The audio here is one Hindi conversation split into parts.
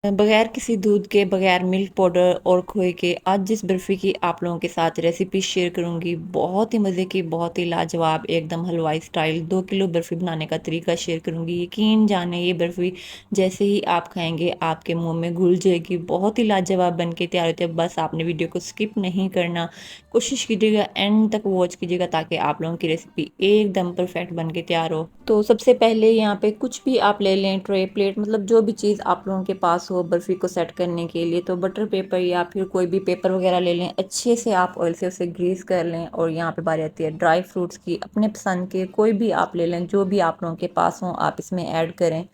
बगैर किसी दूध के, बगैर मिल्क पाउडर और खोए के आज जिस बर्फ़ी की आप लोगों के साथ रेसिपी शेयर करूंगी, बहुत ही मज़े की, बहुत ही लाजवाब, एकदम हलवाई स्टाइल 2 किलो बर्फ़ी बनाने का तरीका शेयर करूंगी। यकीन जाने ये बर्फ़ी जैसे ही आप खाएंगे आपके मुंह में घुल जाएगी। बहुत ही लाजवाब बन के तैयार होती है। बस आपने वीडियो को स्किप नहीं करना, कोशिश कीजिएगा एंड तक वॉच कीजिएगा ताकि आप लोगों की रेसिपी एकदम परफेक्ट बन के तैयार हो। तो सबसे पहले यहाँ पे कुछ भी आप ले लें, ट्रे, प्लेट, मतलब जो भी चीज़ आप लोगों के पास हो बर्फ़ी को सेट करने के लिए। तो बटर पेपर या फिर कोई भी पेपर वगैरह ले लें, अच्छे से आप ऑयल से उसे ग्रीस कर लें। और यहाँ पे बारी आती है ड्राई फ्रूट्स की, अपने पसंद के कोई भी आप ले लें, जो भी आप लोगों के पास हो आप इसमें ऐड करें।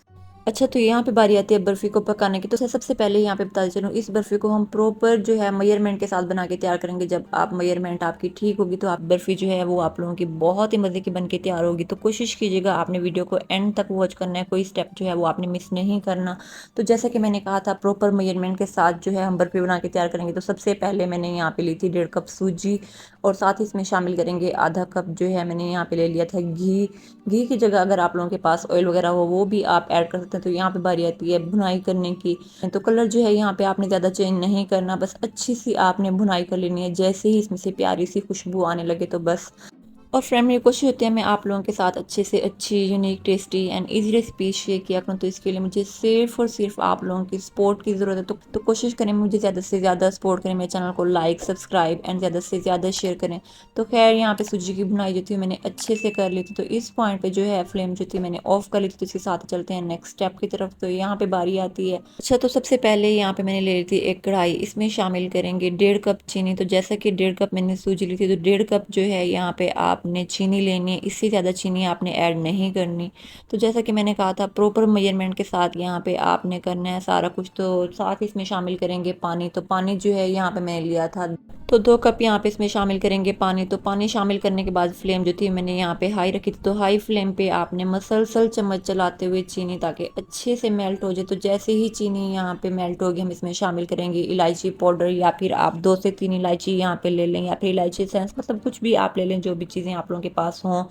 अच्छा, तो यहाँ पे बारी आती है बर्फ़ी को पकाने की। तो सबसे पहले यहाँ पे बताते चलूँ, इस बर्फ़ी को हम प्रॉपर जो है मेजरमेंट के साथ बना के तैयार करेंगे। जब आप मेजरमेंट आपकी ठीक होगी तो आप बर्फ़ी जो है वो आप लोगों की बहुत ही मज़े की बन के तैयार होगी। तो कोशिश कीजिएगा आपने वीडियो को एंड तक वॉच करना है, कोई स्टेप जो है वो आपने मिस नहीं करना। तो जैसा कि मैंने कहा था प्रॉपर मेजरमेंट के साथ जो है हम बर्फ़ी बना के तैयार करेंगे। तो सबसे पहले मैंने यहाँ पे ली थी 1.5 कप सूजी, और साथ ही इसमें शामिल करेंगे आधा कप जो है मैंने यहाँ पे ले लिया था घी। घी की जगह अगर आप लोगों के पास ऑयल वगैरह हो वो भी आप ऐड कर सकते हैं। तो यहाँ पे बारी आती है भुनाई करने की। तो कलर जो है यहाँ पे आपने ज़्यादा चेंज नहीं करना, बस अच्छी सी आपने भुनाई कर लेनी है। जैसे ही इसमें से प्यारी सी खुशबू आने लगे तो बस। और फ्रेंड, मेरी कोशिश होती है मैं आप लोगों के साथ अच्छे से अच्छी, unique, tasty and easy recipe share किया करूँ। तो इसके लिए मुझे सिर्फ और सिर्फ आप लोगों की सपोर्ट की ज़रूरत है। तो कोशिश करें मुझे ज़्यादा से ज़्यादा सपोर्ट करें, मेरे चैनल को लाइक, सब्सक्राइब एंड ज़्यादा से ज़्यादा शेयर करें। तो खैर यहाँ पे सूजी की भुनाई जो थी मैंने अच्छे से कर ली थी। तो इस पॉइंट पे जो है फ्लेम जो थी मैंने ऑफ कर ली थी। तो इसके साथ चलते हैं नेक्स्ट स्टेप की तरफ। तो यहाँ पे बारी आती है, अच्छा, तो सबसे पहले यहाँ पे मैंने ले ली थी एक कढ़ाई, इसमें शामिल करेंगे 1.5 कप चीनी। तो जैसा कि 1.5 कप मैंने सूजी ली थी तो 1.5 कप जो है यहाँ पे आपने चीनी लेनी है। इससे ज़्यादा चीनी आपने ऐड नहीं करनी। तो जैसा कि मैंने कहा था प्रॉपर मेजरमेंट के साथ यहाँ पे आपने करना है सारा कुछ। तो साथ ही इसमें शामिल करेंगे पानी। तो पानी जो है यहाँ पे मैंने लिया था, तो 2 कप यहाँ पे इसमें शामिल करेंगे पानी। तो पानी शामिल करने के बाद फ्लेम जो थी मैंने यहाँ पे हाई रखी थी। तो हाई फ्लेम पे आपने मसलसल चम्मच चलाते हुए चीनी ताकि अच्छे से मेल्ट हो जाए। तो जैसे ही चीनी यहाँ पे मेल्ट होगी हम इसमें शामिल करेंगे इलायची पाउडर, या फिर आप 2 से 3 इलायची यहाँ पे ले लें, या फिर इलायची सेंस, मतलब कुछ भी आप ले लें, जो भी चीज़ें आप लोगों के पास हों।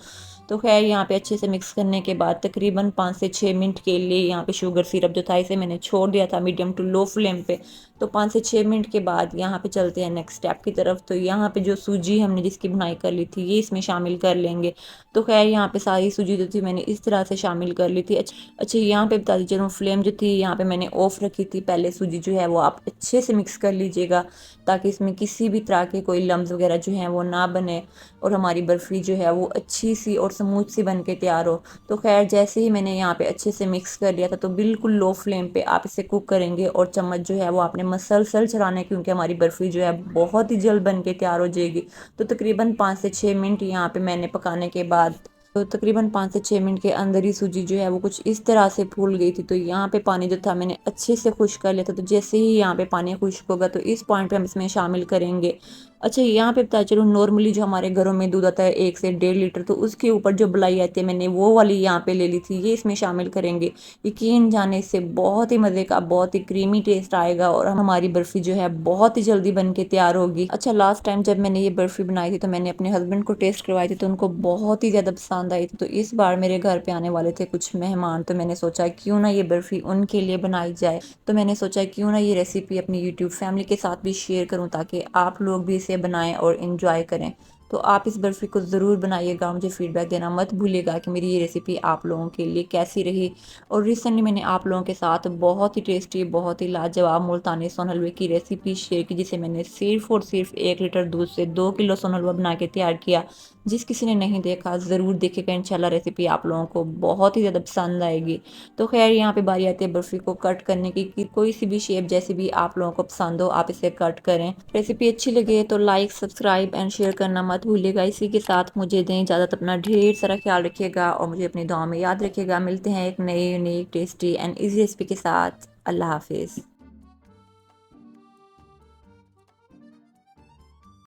तो खैर यहाँ पे अच्छे से मिक्स करने के बाद तकरीबन 5 से 6 मिनट के लिए यहाँ पे शुगर सिरप जो था इसे मैंने छोड़ दिया था मीडियम टू लो फ्लेम पे। तो 5 से 6 मिनट के बाद यहाँ पे चलते हैं नेक्स्ट स्टेप की तरफ। तो यहाँ पे जो सूजी हमने जिसकी बुनाई कर ली थी ये इसमें शामिल कर लेंगे। तो खैर यहाँ पे सारी सूजी जो थी मैंने इस तरह से शामिल कर ली थी। अच्छा, यहाँ पे बता दीजिए फ्लेम जो थी यहाँ पे मैंने ऑफ रखी थी। पहले सूजी जो है वो आप अच्छे से मिक्स कर लीजिएगा ताकि इसमें किसी भी तरह के कोई लम्स वगैरह जो हैं वो ना बने, और हमारी बर्फ़ी जो है वो अच्छी सी और स्मूथ सी बन के तैयार हो। तो खैर जैसे ही मैंने यहाँ पे अच्छे से मिक्स कर लिया था तो बिल्कुल लो फ्लेम पे आप इसे कुक करेंगे, और चम्मच जो है वो आपने मसलसल चलाना है क्योंकि हमारी बर्फ़ी जो है बहुत ही जल्द बन के तैयार हो जाएगी। तो तकरीबन 5 से 6 मिनट यहाँ पे मैंने पकाने के बाद, तो तकरीबन 5 से 6 मिनट के अंदर ही सूजी जो है वो कुछ इस तरह से फूल गई थी। तो यहाँ पे पानी जो था मैंने अच्छे से खुश्क कर लिया था। तो जैसे ही यहाँ पे पानी खुश्क होगा तो इस पॉइंट पे हम इसमें शामिल करेंगे, अच्छा, यहाँ पे बता चलूँ नॉर्मली जो हमारे घरों में दूध आता है 1 से 1.5 लीटर, तो उसके ऊपर जो मलाई आती है मैंने वो वाली यहाँ पे ले ली थी, ये इसमें शामिल करेंगे। यकीन जाने से बहुत ही मज़े का, बहुत ही क्रीमी टेस्ट आएगा और हमारी बर्फ़ी जो है बहुत ही जल्दी बन के तैयार होगी। अच्छा, लास्ट टाइम जब मैंने ये बर्फ़ी बनाई थी तो मैंने अपने हस्बैंड को टेस्ट करवाई थी तो उनको बहुत ही ज़्यादा पसंद आई थी। तो इस बार मेरे घर पे आने वाले थे कुछ मेहमान, तो मैंने सोचा क्यों ना ये बर्फ़ी उनके लिए बनाई जाए। तो मैंने सोचा क्यों ना ये रेसिपी अपनी यूट्यूब फैमिली के साथ भी शेयर करूँ ताकि आप लोग भी इसे बनाएं और इन्जॉय करें। तो आप इस बर्फ़ी को ज़रूर बनाइएगा, मुझे फीडबैक देना मत भूलिएगा कि मेरी ये रेसिपी आप लोगों के लिए कैसी रही। और रिसेंटली मैंने आप लोगों के साथ बहुत ही टेस्टी, बहुत ही लाजवाब मुल्तानी सोन हलवे की रेसिपी शेयर की, जिसे मैंने सिर्फ और सिर्फ 1 लीटर दूध से 2 किलो सोन हलवा बना के तैयार किया। जिस किसी ने नहीं देखा ज़रूर देखेगा, इंशाल्लाह रेसिपी आप लोगों को बहुत ही ज़्यादा पसंद आएगी। तो खैर यहाँ पे बारी आती है बर्फ़ी को कट करने की, कि कोई सी भी शेप जैसी भी आप लोगों को पसंद हो आप इसे कट करें। रेसिपी अच्छी लगे तो लाइक, सब्सक्राइब एंड शेयर करना मत भूलिएगा। इसी के साथ मुझे दें इजाज़त, अपना ढेर सारा ख्याल रखिएगा और मुझे अपनी दुआ में याद रखिएगा। मिलते हैं एक नई unique, tasty and easy recipe के साथ। अल्लाह हाफिज़।